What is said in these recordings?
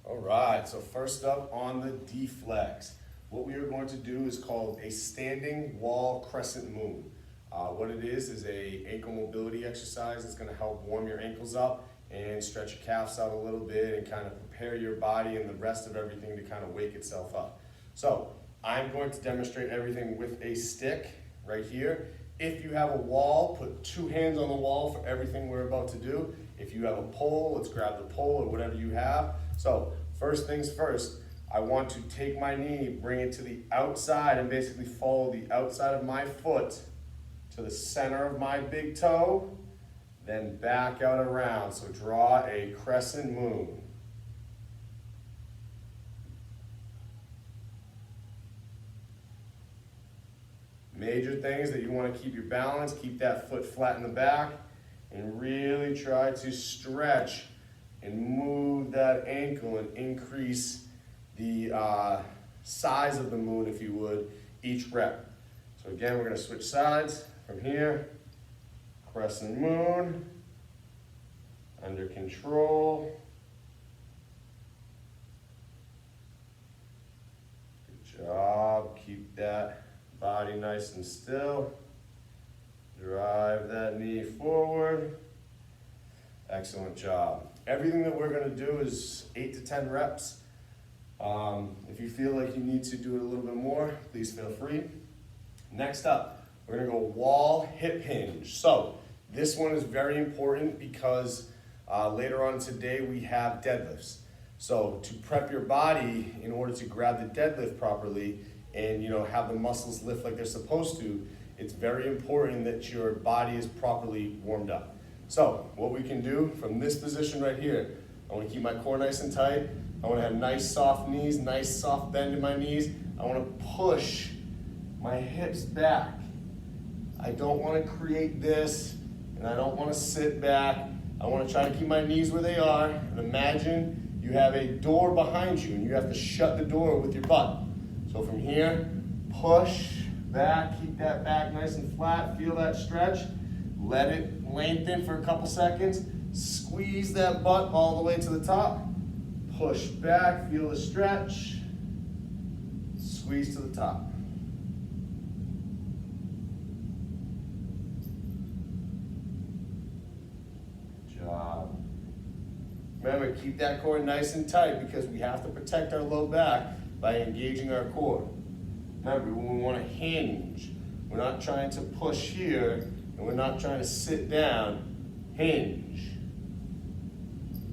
All right, so first up on the D-flex, what we are going to do is called a standing wall crescent moon. What it is a ankle mobility exercise. It's gonna help warm your ankles up and stretch your calves out a little bit and kind of prepare your body and the rest of everything to kind of wake itself up. So I'm going to demonstrate everything with a stick right here. If you have a wall, put 2 hands on the wall for everything we're about to do. If you have a pole, let's grab the pole or whatever you have. So first things first, I want to take my knee, bring it to the outside and basically follow the outside of my foot to the center of my big toe, then back out around. So draw a crescent moon. Major things that you want to keep your balance, keep that foot flat in the back, and really try to stretch and move that ankle and increase the size of the moon, if you would, each rep. So again, we're going to switch sides from here. Crescent moon, under control. Good job. Keep that body nice and still. Drive that knee forward. Excellent job. Everything that we're going to do is 8 to 10 reps. If you feel like you need to do it a little bit more, please feel free. Next up, we're going to go wall hip hinge. So this one is very important because later on today we have deadlifts. So to prep your body in order to grab the deadlift properly and have the muscles lift like they're supposed to, it's very important that your body is properly warmed up. So what we can do from this position right here, I want to keep my core nice and tight. I want to have nice soft knees, nice soft bend in my knees. I want to push my hips back. I don't want to create this, and I don't want to sit back. I want to try to keep my knees where they are. And imagine you have a door behind you, and you have to shut the door with your butt. So from here, push back, keep that back nice and flat, feel that stretch. Let it lengthen for a couple seconds. Squeeze that butt all the way to the top. Push back, feel the stretch. Squeeze to the top. Good job. Remember, keep that core nice and tight because we have to protect our low back by engaging our core. Remember, when we want to hinge, we're not trying to push here and we're not trying to sit down. Hinge.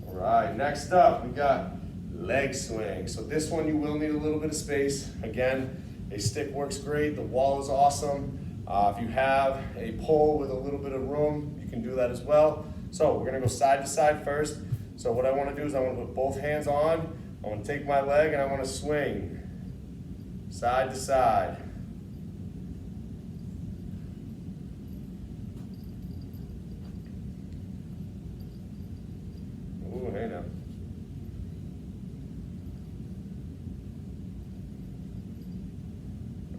All right, next up we got leg swing. So this one you will need a little bit of space. Again, a stick works great. The wall is awesome. If you have a pole with a little bit of room, you can do that as well. So we're gonna go side to side first. So what I wanna do is I wanna put both hands on. I wanna take my leg and I wanna swing side to side. Ooh, hey now.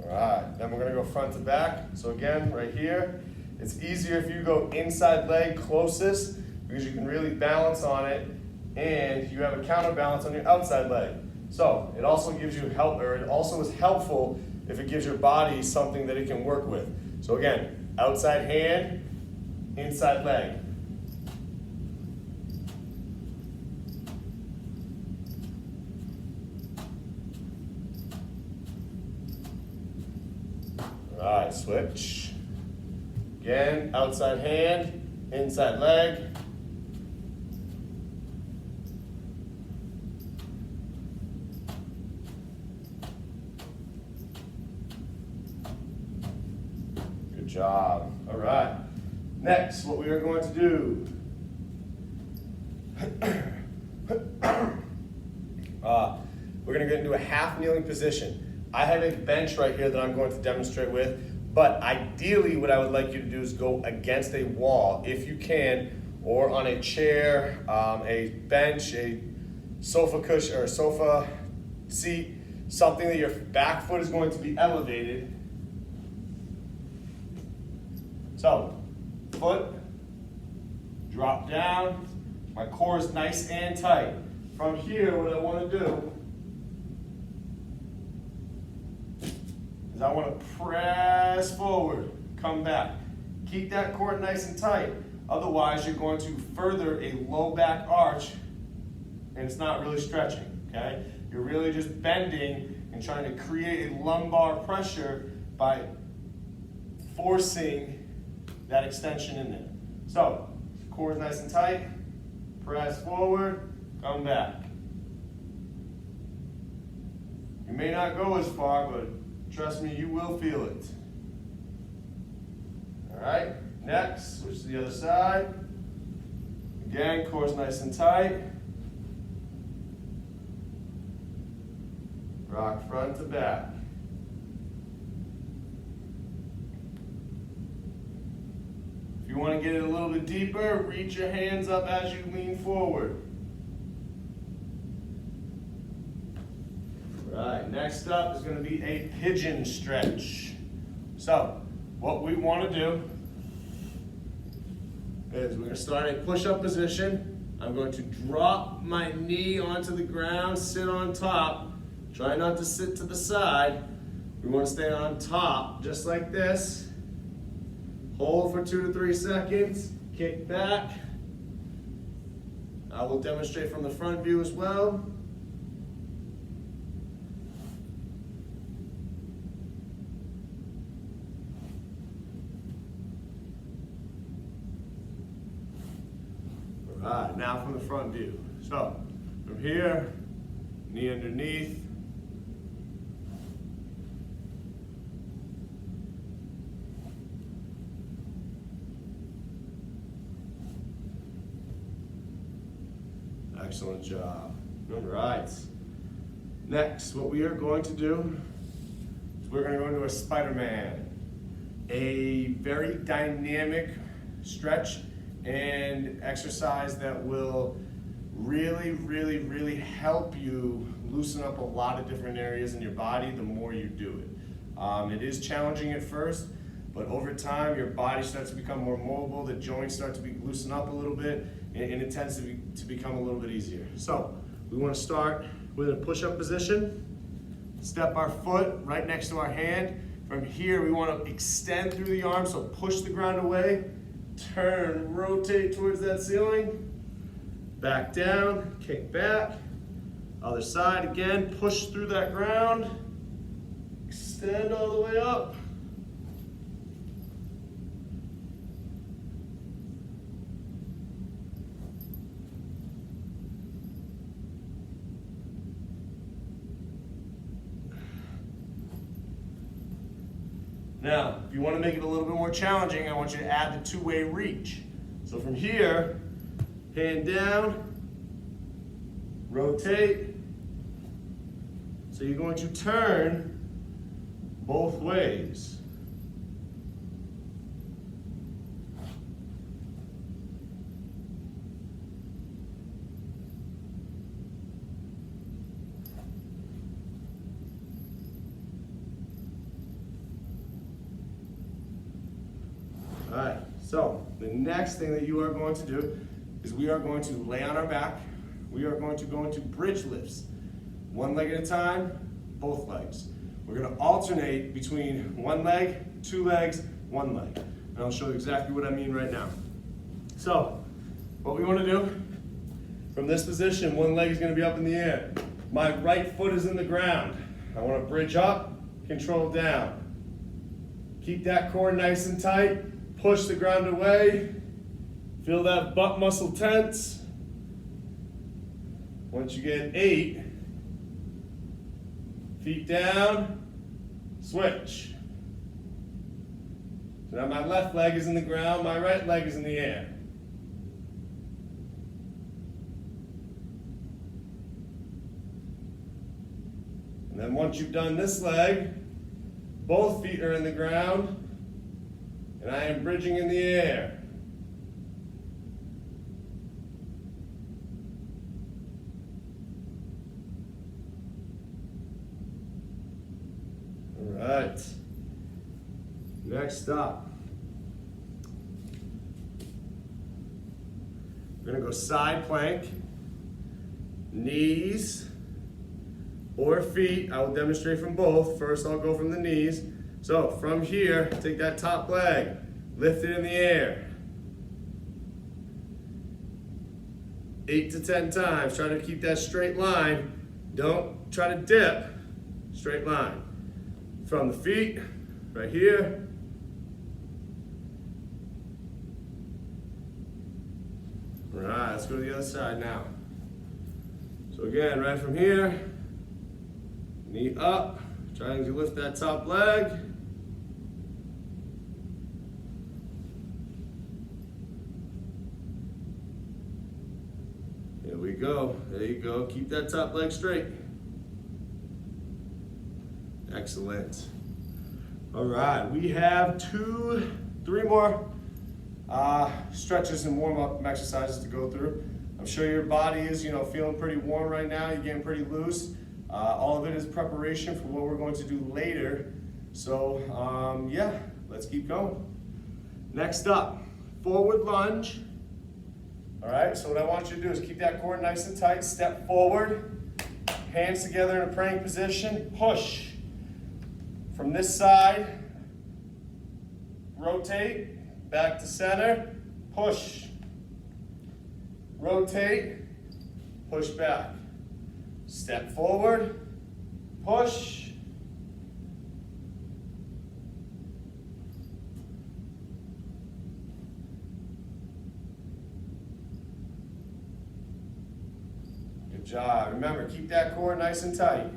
All right, then we're gonna go front to back. So again, right here, it's easier if you go inside leg closest because you can really balance on it and you have a counterbalance on your outside leg. So it also gives you help, or it also is helpful if it gives your body something that it can work with. So again, outside hand, inside leg. All right, switch. Again, outside hand, inside leg. Good job. All right. Next, what we are going to do. We're going to get into a half kneeling position. I have a bench right here that I'm going to demonstrate with, but ideally what I would like you to do is go against a wall if you can, or on a chair, a bench, a sofa cushion or a sofa seat, something that your back foot is going to be elevated. So, foot, drop down, my core is nice and tight. from here, what I want to do is I want to press forward, come back. Keep that core nice and tight. Otherwise, you're going to further a low back arch, and it's not really stretching, okay? You're really just bending and trying to create a lumbar pressure by forcing that extension in there. So, core is nice and tight, press forward, come back. You may not go as far, but trust me, you will feel it. All right, next, switch to the other side. Again, core is nice and tight. Rock front to back. If you want to get it a little bit deeper, reach your hands up as you lean forward. All right, next up is going to be a pigeon stretch. So, what we want to do is we're going to start a push-up position. I'm going to drop my knee onto the ground, sit on top. Try not to sit to the side. We want to stay on top, just like this. Hold for 2 to 3 seconds. Kick back. I will demonstrate from the front view as well. All right, now from the front view. So, from here, knee underneath. Excellent job. All right. Next, what we are going to do is we're going to go into a Spider-Man. A very dynamic stretch and exercise that will really help you loosen up a lot of different areas in your body the more you do it. It is challenging at first, but over time your body starts to become more mobile, the joints start to loosen up a little bit, and it tends to become a little bit easier. So we want to start with a push-up position, step our foot right next to our hand. From here we want to extend through the arm, so push the ground away, turn, rotate towards that ceiling, back down, kick back, other side again, push through that ground, extend all the way up. Now, if you want to make it a little bit more challenging, I want you to add the two-way reach. So from here, hand down, rotate. So you're going to turn both ways. All right, so the next thing that you are going to do is we are going to lay on our back. We are going to go into bridge lifts. One leg at a time, both legs. We're going to alternate between one leg, 2 legs, 1 leg. And I'll show you exactly what I mean right now. So, what we want to do, from this position, one leg is going to be up in the air. My right foot is in the ground. I want to bridge up, control down. Keep that core nice and tight. Push the ground away. Feel that butt muscle tense. Once you get 8, feet down, switch. So now my left leg is in the ground, my right leg is in the air. And then once you've done this leg, both feet are in the ground, and I am bridging in the air. All right. Next up, we're going to go side plank. knees or feet. I will demonstrate from both. First, I'll go from the knees. So from here, take that top leg, lift it in the air. 8 to 10 times. Try to keep that straight line. Don't try to dip. Straight line. From the feet, right here. All right, let's go to the other side now. So again, right from here, knee up, trying to lift that top leg. There we go, there you go. Keep that top leg straight. Excellent. All right, we have 3 more stretches and warm-up exercises to go through. I'm sure your body is, feeling pretty warm right now. You're getting pretty loose. All of it is preparation for what we're going to do later. So, yeah, let's keep going. Next up, forward lunge. All right, so what I want you to do is keep that core nice and tight. Step forward, hands together in a praying position. Push. From this side, rotate, back to center, push. Rotate, push back. Step forward, push. Good job. Remember, keep that core nice and tight.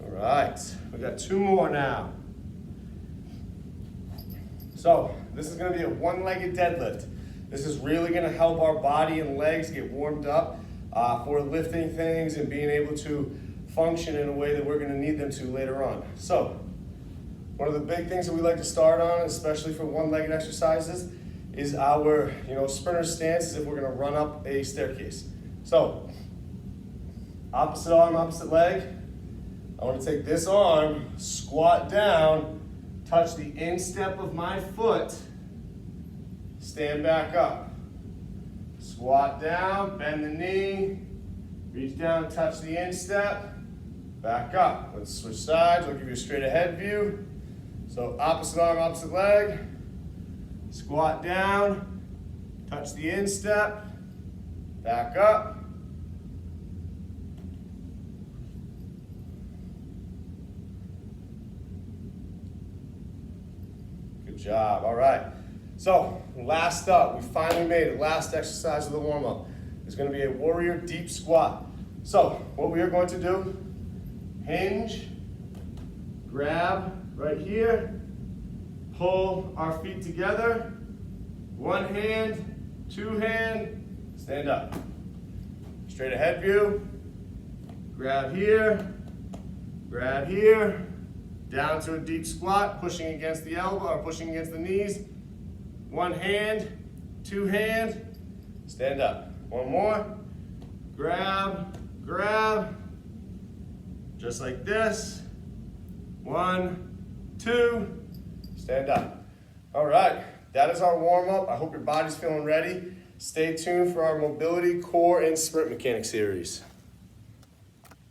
All right, we got 2 more now. So this is going to be a one-legged deadlift. This is really going to help our body and legs get warmed up for lifting things and being able to function in a way that we're going to need them to later on. So one of the big things that we like to start on, especially for one-legged exercises, is our sprinter stance, as if we're going to run up a staircase. So opposite arm, opposite leg. I want to take this arm, squat down, touch the instep of my foot, stand back up. Squat down, bend the knee, reach down, touch the instep, back up. Let's switch sides, I'll give you a straight ahead view. So opposite arm, opposite leg, squat down, touch the instep, back up. Good job, all right. So last up, we finally made it. Last exercise of the warm-up is going to be a warrior deep squat. So what we are going to do, hinge, grab right here, pull our feet together, one hand, two hand, stand up. Straight ahead view, grab here, down to a deep squat, pushing against the elbow or pushing against the knees. One hand, two hand, stand up. One more, grab, just like this. 1, 2, stand up. All right, that is our warm up. I hope your body's feeling ready. Stay tuned for our mobility, core, and sprint mechanics series.